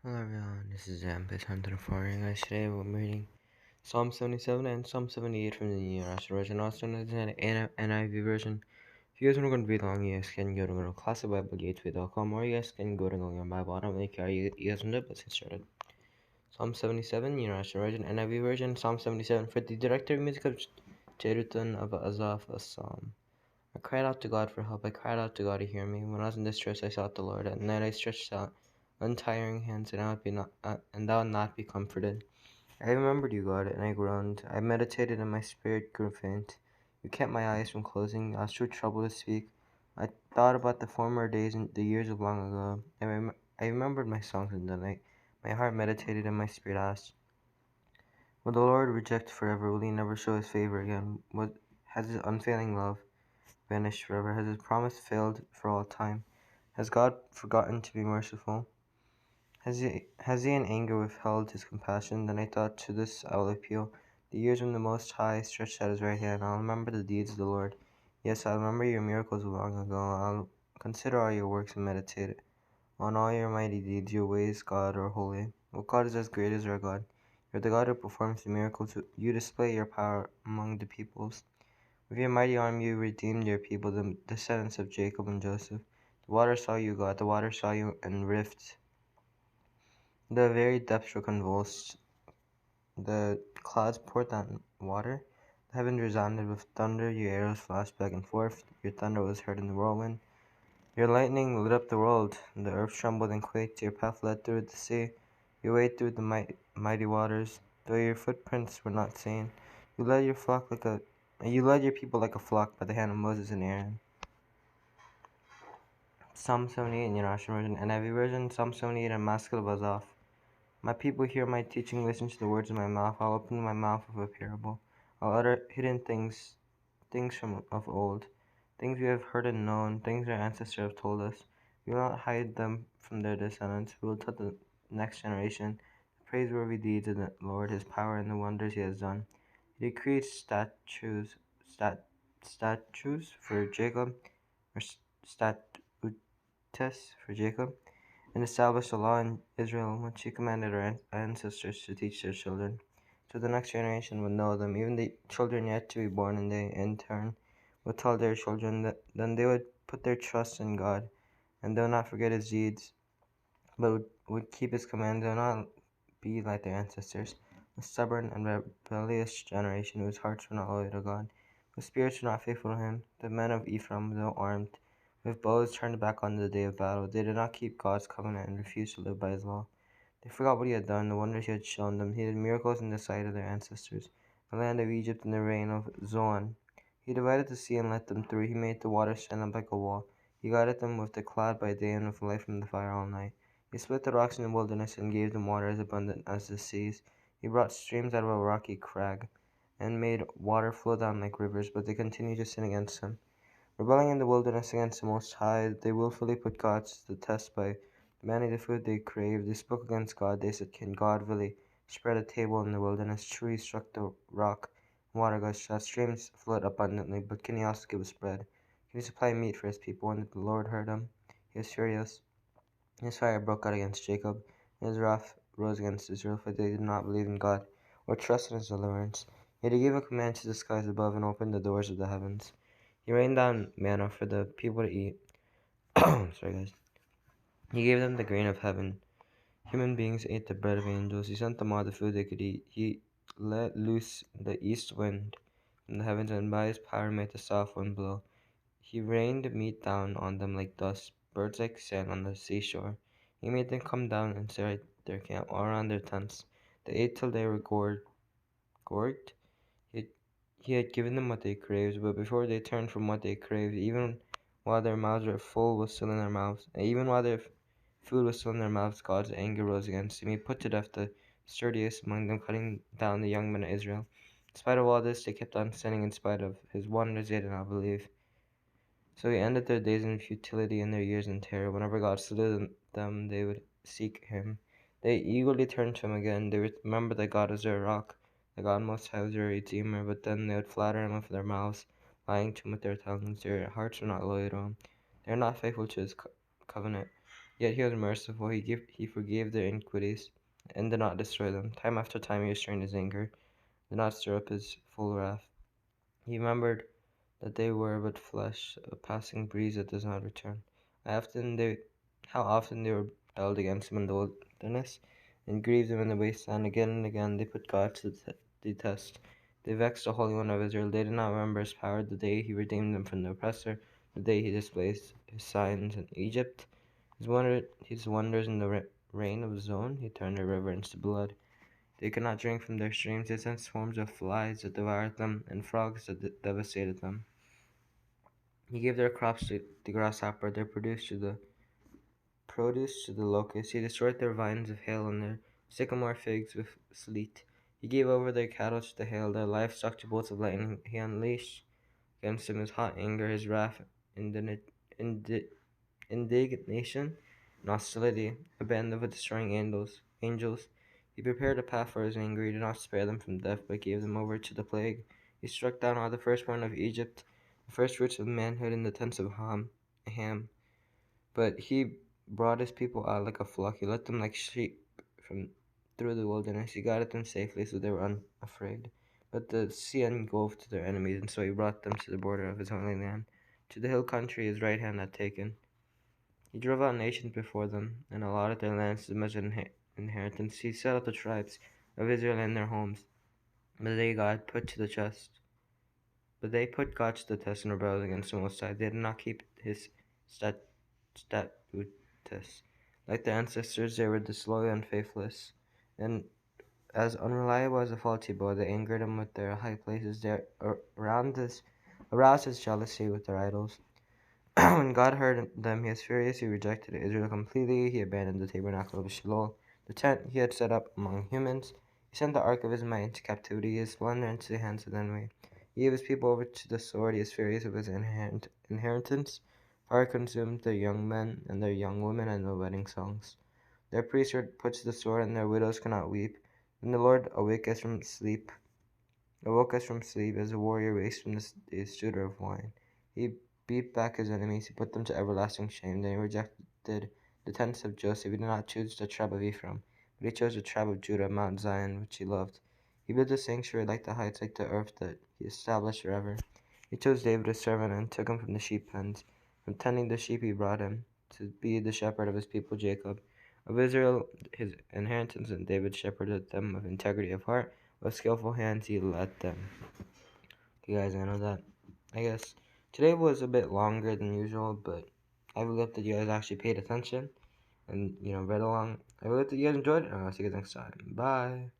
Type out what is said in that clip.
Hello everyone, this is Zampis Hunter for you guys. Today we're reading Psalm 77 and Psalm 78 from the New International Version, also known as an NIV version. If you guys want to read along, you guys can go to classicbiblegateway.com or you guys can go to Google Bible. I don't really care. You guys want to do it, let's get started. Psalm 77, New International Version, NIV version, Psalm 77 for the director of music of Jeduthun of Asaph, a psalm. I cried out to God for help. I cried out to God to hear me. When I was in distress, I sought the Lord. At night, I stretched out untiring hands, and thou would not be comforted. I remembered you, God, and I groaned. I meditated, and my spirit grew faint. You kept my eyes from closing. I was too troubled to speak. I thought about the former days and the years of long ago. I remembered my songs in the night. My heart meditated, and my spirit asked, will the Lord reject forever? Will he never show his favor again? Has his unfailing love vanished forever? Has his promise failed for all time? Has God forgotten to be merciful? Has he in anger withheld his compassion? Then I thought, to this I will appeal. The years when the Most High stretched out his right hand, I'll remember the deeds of the Lord. Yes, I'll remember your miracles of long ago. I'll consider all your works and meditate on all your mighty deeds. Your ways, God, are holy. O God is as great as our God. You're the God who performs the miracles. You display your power among the peoples. With your mighty arm you redeemed your people, the descendants of Jacob and Joseph. The water saw you, God. The water saw you and rifts. The very depths were convulsed. The clouds poured down water. The heavens resounded with thunder. Your arrows flashed back and forth. Your thunder was heard in the whirlwind. Your lightning lit up the world. The earth trembled and quaked. Your path led through the sea. You wade through the mighty waters. Though your footprints were not seen, you led your people like a flock by the hand of Moses and Aaron. Psalm 78 in International Version, NIV version, Psalm 78 and Maskil of Asaph. My people hear my teaching, listen to the words of my mouth. I'll open my mouth with a parable. I'll utter hidden things from of old, things we have heard and known, things our ancestors have told us. We will not hide them from their descendants. We will tell the next generation the praiseworthy deeds of the Lord, his power and the wonders he has done. He decreed statutes for Jacob, or statutes for Jacob, and established a law in Israel which he commanded our ancestors to teach their children, so the next generation would know them, even the children yet to be born, and they, in turn, would tell their children. Then they would put their trust in God, and they would not forget his deeds, but would keep his commands. They would not be like their ancestors, a stubborn and rebellious generation whose hearts were not loyal to God, whose spirits were not faithful to him. The men of Ephraim, though armed with bows, turned back on the day of battle. They did not keep God's covenant and refused to live by his law. They forgot what he had done, the wonders he had shown them. He did miracles in the sight of their ancestors, the land of Egypt in the reign of Zoan. He divided the sea and let them through. He made the waters stand up like a wall. He guided them with the cloud by day and with light from the fire all night. He split the rocks in the wilderness and gave them water as abundant as the seas. He brought streams out of a rocky crag and made water flow down like rivers, but they continued to sin against him. Rebelling in the wilderness against the Most High, they willfully put God to the test by demanding the food they craved. They spoke against God. They said, can God really spread a table in the wilderness? True, he struck the rock, and water gushed out. Streams flowed abundantly, but can he also give us bread? Can he supply meat for his people? When the Lord heard him, he was furious. His fire broke out against Jacob, and his wrath rose against Israel, for they did not believe in God or trust in his deliverance. Yet he gave a command to the skies above and opened the doors of the heavens. He rained down manna for the people to eat. Sorry, guys. He gave them the grain of heaven. Human beings ate the bread of angels. He sent them all the food they could eat. He let loose the east wind from the heavens, and by his power made the south wind blow. He rained meat down on them like dust, birds like sand on the seashore. He made them come down and set at their camp all around their tents. They ate till they were gorged. He, he had given them what they craved, but before they turned from what they craved, even while their mouths were full was still in their mouths, and even while their food was still in their mouths, God's anger rose against him. He put to death the sturdiest among them, cutting down the young men of Israel. In spite of all this, they kept on sinning. In spite of his wonders, they did not believe. So he ended their days in futility and their years in terror. Whenever God saluted them, they would seek him. They eagerly turned to him again. They would remember that God is their rock, that God Most High was their Redeemer. But then they would flatter him with their mouths, lying to him with their tongues. Their hearts were not loyal to him. They are not faithful to his covenant. Yet he was merciful. He forgave their iniquities and did not destroy them. Time after time he restrained his anger, did not stir up his full wrath. He remembered that they were but flesh, a passing breeze that does not return. How often they rebelled against him in the wilderness, and grieved him in the wasteland. Again and again they put God to the test. They vexed the Holy One of Israel. They did not remember his power, the day he redeemed them from the oppressor, the day he displayed his signs in Egypt, his wonders in the reign of Zon. He turned the river into blood. They could not drink from their streams. They sent swarms of flies that devoured them, and frogs that devastated them. He gave their crops to the grasshopper, their produce to the locust. He destroyed their vines with hail and their sycamore figs with sleet. He gave over their cattle to the hail, their livestock to bolts of lightning. He unleashed against them his hot anger, his wrath, indignation, and hostility, a band of destroying angels. He prepared a path for his anger. He did not spare them from death, but gave them over to the plague. He struck down all the firstborn of Egypt, the firstfruits of manhood in the tents of Ham. But he brought his people out like a flock. He led them like sheep through the wilderness. He guided them safely, so they were unafraid. But the sea engulfed their enemies, and so he brought them to the border of his holy land, to the hill country his right hand had taken. He drove out nations before them, and allotted their lands to measured inheritance. He settled the tribes of Israel in their homes. But they put God to the test and rebelled against the Most High. They did not keep his statutes. Like their ancestors, they were disloyal and faithless, and as unreliable as a faulty bow. They angered him with their high places. They aroused his jealousy with their idols. When God heard them, he was furious. He rejected Israel completely. He abandoned the tabernacle of Shiloh, the tent he had set up among humans. He sent the ark of his might into captivity, his splendor into the hands of the enemy. He gave his people over to the sword. He is furious of his inheritance. Fire consumed their young men and their young women and their wedding songs. Their priests were put to the sword, and their widows cannot weep. Then the Lord awoke us from sleep as a warrior wakes from the stupor of wine. He beat back his enemies. He put them to everlasting shame. Then he rejected the tents of Joseph. He did not choose the tribe of Ephraim, but he chose the tribe of Judah, Mount Zion, which he loved. He built a sanctuary like the heights, like the earth that he established forever. He chose David his servant and took him from the sheep pens. From tending the sheep he brought him to be the shepherd of his people Jacob. Of Israel his inheritance, and David shepherded them with integrity of heart. With skillful hands he led them. Okay guys, I guess today was a bit longer than usual, but I really hope that you guys actually paid attention and read along. I really hope that you guys enjoyed it, and I'll see you guys next time. Bye.